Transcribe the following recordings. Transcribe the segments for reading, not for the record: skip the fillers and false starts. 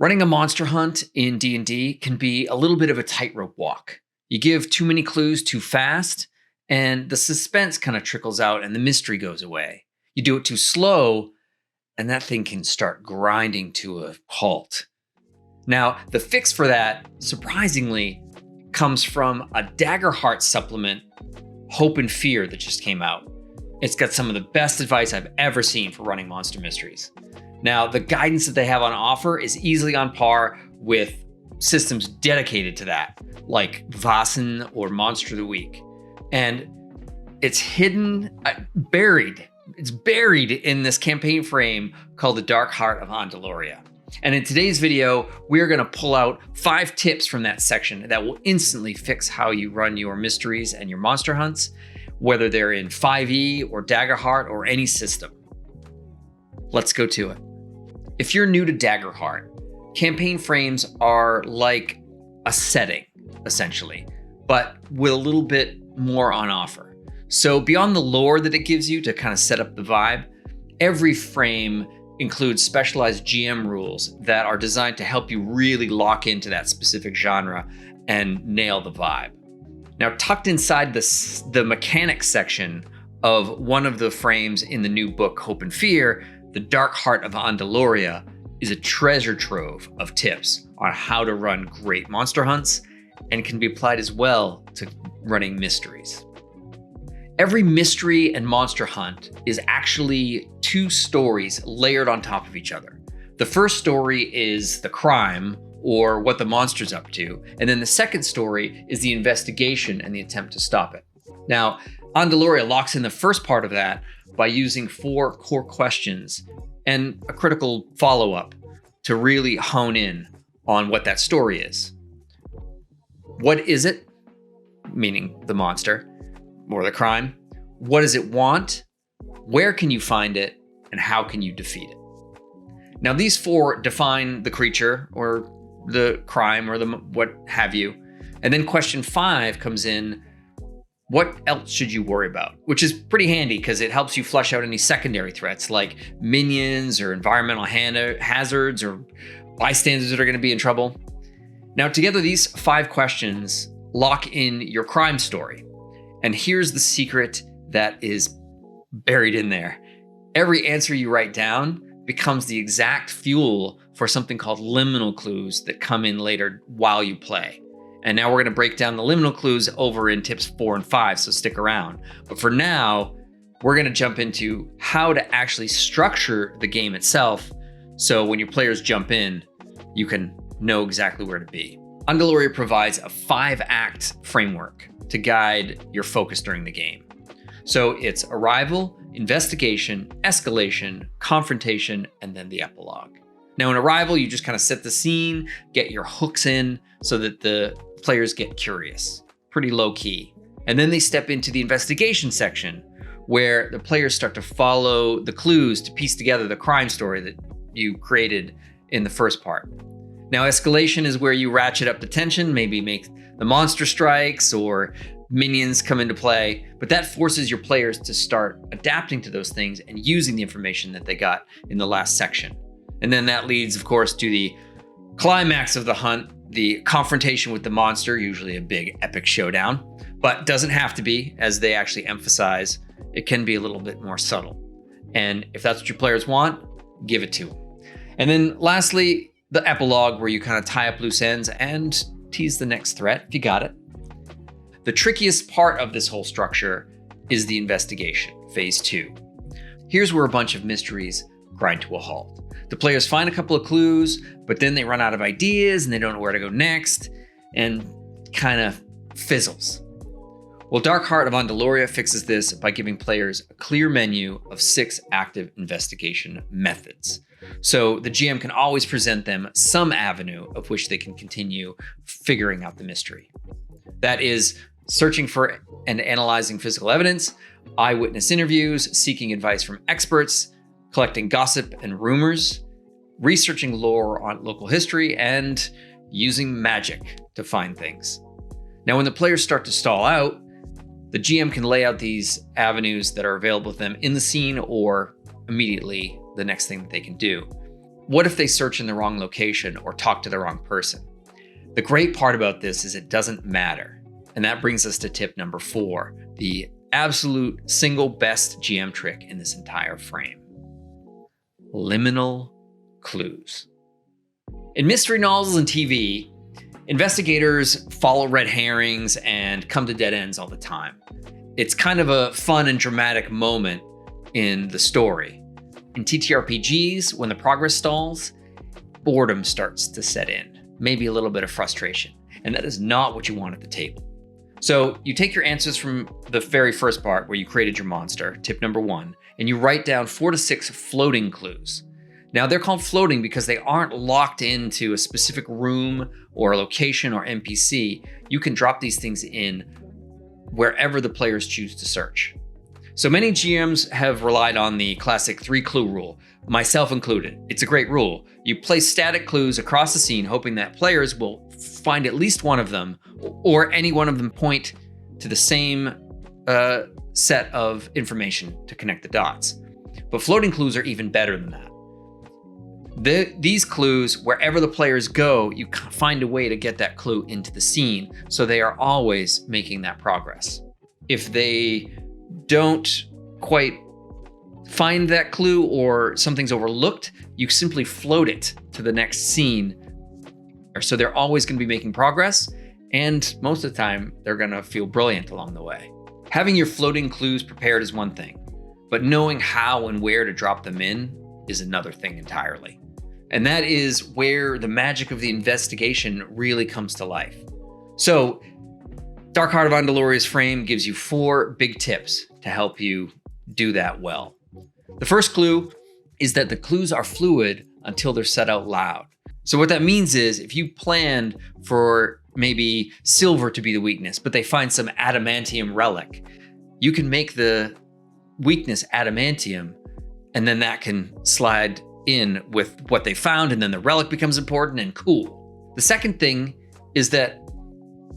Running a monster hunt in D&D can be a little bit of a tightrope walk. You give too many clues too fast, and the suspense kind of trickles out and the mystery goes away. You do it too slow, and that thing can start grinding to a halt. Now, the fix for that, surprisingly, comes from a Daggerheart supplement, Hope and Fear, that just came out. It's got some of the best advice I've ever seen for running monster mysteries. Now, the guidance that they have on offer is easily on par with systems dedicated to that, like Vaesen or Monster of the Week. And it's buried in this campaign frame called the Dark Heart of Andaluria. And in today's video, we're going to pull out 5 tips from that section that will instantly fix how you run your mysteries and your monster hunts, whether they're in 5e or Daggerheart or any system. Let's go to it. If you're new to Daggerheart, campaign frames are like a setting, essentially, but with a little bit more on offer. So beyond the lore that it gives you to kind of set up the vibe, every frame includes specialized GM rules that are designed to help you really lock into that specific genre and nail the vibe. Now, tucked inside the mechanics section of one of the frames in the new book, Hope and Fear, the Dark Heart of Andaluria is a treasure trove of tips on how to run great monster hunts and can be applied as well to running mysteries. Every mystery and monster hunt is actually 2 stories layered on top of each other. The first story is the crime or what the monster's up to, and then the second story is the investigation and the attempt to stop it. Now, Andaluria locks in the first part of that by using 4 core questions and a critical follow-up to really hone in on what that story is. What is it? Meaning the monster or the crime. What does it want? Where can you find it? And how can you defeat it? Now, these 4 define the creature or the crime or the what have you. And then question 5 comes in, what else should you worry about? Which is pretty handy because it helps you flush out any secondary threats like minions or environmental hazards or bystanders that are going to be in trouble. Now, together, these 5 questions lock in your crime story. And here's the secret that is buried in there. Every answer you write down becomes the exact fuel for something called liminal clues that come in later while you play. And now we're going to break down the liminal clues over in tips 4 and 5, so stick around. But for now, we're going to jump into how to actually structure the game itself, so when your players jump in, you can know exactly where to be. Andaluria provides a 5-act framework to guide your focus during the game. So it's arrival, investigation, escalation, confrontation, and then the epilogue. Now in arrival, you just kind of set the scene, get your hooks in so that the players get curious. Pretty low key. And then they step into the investigation section where the players start to follow the clues to piece together the crime story that you created in the first part. Now escalation is where you ratchet up the tension, maybe make the monster strikes or minions come into play, but that forces your players to start adapting to those things and using the information that they got in the last section. And then that leads, of course, to the climax of the hunt, the confrontation with the monster, usually a big epic showdown, but doesn't have to be, as they actually emphasize. It can be a little bit more subtle. And if that's what your players want, give it to them. And then lastly, the epilogue, where you kind of tie up loose ends and tease the next threat, if you got it. The trickiest part of this whole structure is the investigation, phase 2. Here's where a bunch of mysteries grind to a halt. The players find a couple of clues, but then they run out of ideas and they don't know where to go next, and kind of fizzles. Well, Dark Heart of Andaluria fixes this by giving players a clear menu of 6 active investigation methods. So the GM can always present them some avenue of which they can continue figuring out the mystery. That is searching for and analyzing physical evidence, eyewitness interviews, seeking advice from experts, collecting gossip and rumors, researching lore on local history, and using magic to find things. Now, when the players start to stall out, the GM can lay out these avenues that are available to them in the scene or immediately the next thing that they can do. what if they search in the wrong location or talk to the wrong person? The great part about this is it doesn't matter. And that brings us to tip number 4, the absolute single best GM trick in this entire frame. Liminal clues. In mystery novels and TV, investigators follow red herrings and come to dead ends all the time. It's kind of a fun and dramatic moment in the story. In TTRPGs, when the progress stalls, boredom starts to set in, maybe a little bit of frustration, and that is not what you want at the table. So you take your answers from the very first part where you created your monster, tip number 1, and you write down 4 to 6 floating clues. Now they're called floating because they aren't locked into a specific room or a location or NPC. You can drop these things in wherever the players choose to search. So many GMs have relied on the classic 3-clue rule, myself included. It's a great rule. You place static clues across the scene, hoping that players will find at least one of them, or any one of them point to the same set of information to connect the dots. But floating clues are even better than that. These clues, wherever the players go, you find a way to get that clue into the scene, so they are always making that progress. If they don't quite find that clue or something's overlooked, you simply float it to the next scene. So they're always going to be making progress, and most of the time, they're going to feel brilliant along the way. Having your floating clues prepared is one thing, but knowing how and where to drop them in is another thing entirely. And that is where the magic of the investigation really comes to life. So, Dark Heart of Andaluria's frame gives you 4 big tips to help you do that well. The first clue is that the clues are fluid until they're said out loud. So what that means is if you planned for maybe silver to be the weakness, but they find some adamantium relic, you can make the weakness adamantium, and then that can slide in with what they found, and then the relic becomes important and cool. The second thing is that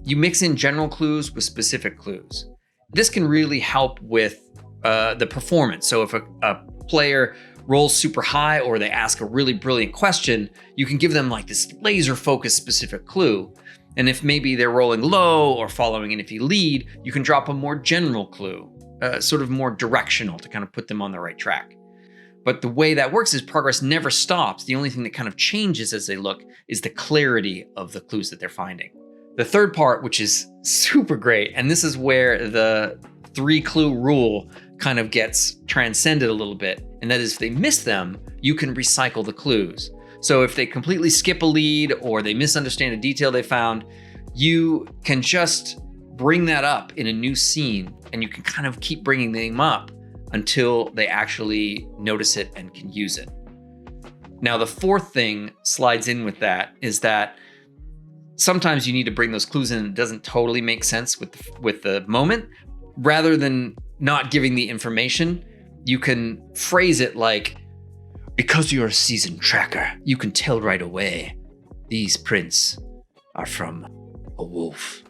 you mix in general clues with specific clues. This can really help with the performance. So if a player rolls super high or they ask a really brilliant question, you can give them like this laser focused specific clue. And if maybe they're rolling low or following an iffy lead, you can drop a more general clue, sort of more directional to kind of put them on the right track. But the way that works is progress never stops. The only thing that kind of changes as they look is the clarity of the clues that they're finding. The third part, which is super great, and this is where the 3-clue rule kind of gets transcended a little bit, and that is if they miss them, you can recycle the clues. So if they completely skip a lead or they misunderstand a detail they found, you can just bring that up in a new scene, and you can kind of keep bringing them up until they actually notice it and can use it. Now, the fourth thing slides in with that is that sometimes you need to bring those clues in. It doesn't totally make sense with the moment. Rather than not giving the information, you can phrase it like, because you're a seasoned tracker, you can tell right away these prints are from a wolf.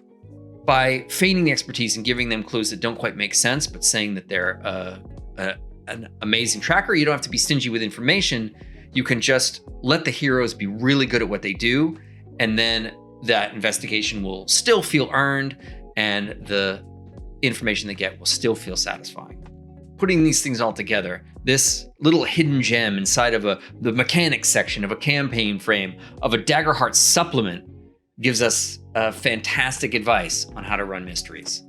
By feigning the expertise and giving them clues that don't quite make sense, but saying that they're an amazing tracker, you don't have to be stingy with information. You can just let the heroes be really good at what they do, and then that investigation will still feel earned, and the information they get will still feel satisfying. Putting these things all together, this little hidden gem inside of the mechanics section of a campaign frame of a Daggerheart supplement gives us fantastic advice on how to run mysteries.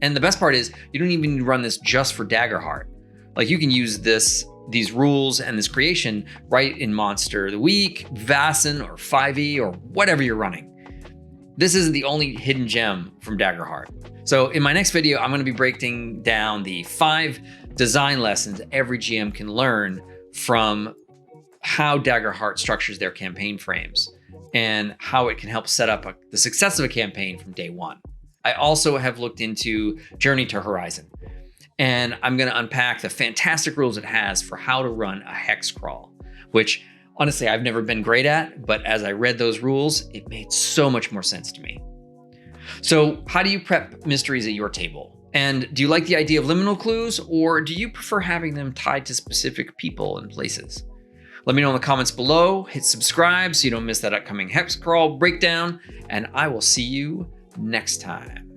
And the best part is you don't even need to run this just for Daggerheart. Like, you can use these rules and this creation right in Monster of the Week, Vaesen, or 5e, or whatever you're running. This isn't the only hidden gem from Daggerheart. So in my next video, I'm going to be breaking down the 5 design lessons every GM can learn from how Daggerheart structures their campaign frames and how it can help set up the success of a campaign from day one. I also have looked into Journey to Horizon, and I'm going to unpack the fantastic rules it has for how to run a Hexcrawl, which honestly I've never been great at, but as I read those rules, it made so much more sense to me. So how do you prep mysteries at your table? And do you like the idea of liminal clues, or do you prefer having them tied to specific people and places? Let me know in the comments below. Hit subscribe so you don't miss that upcoming Hexcrawl breakdown. And I will see you next time.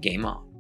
Game on.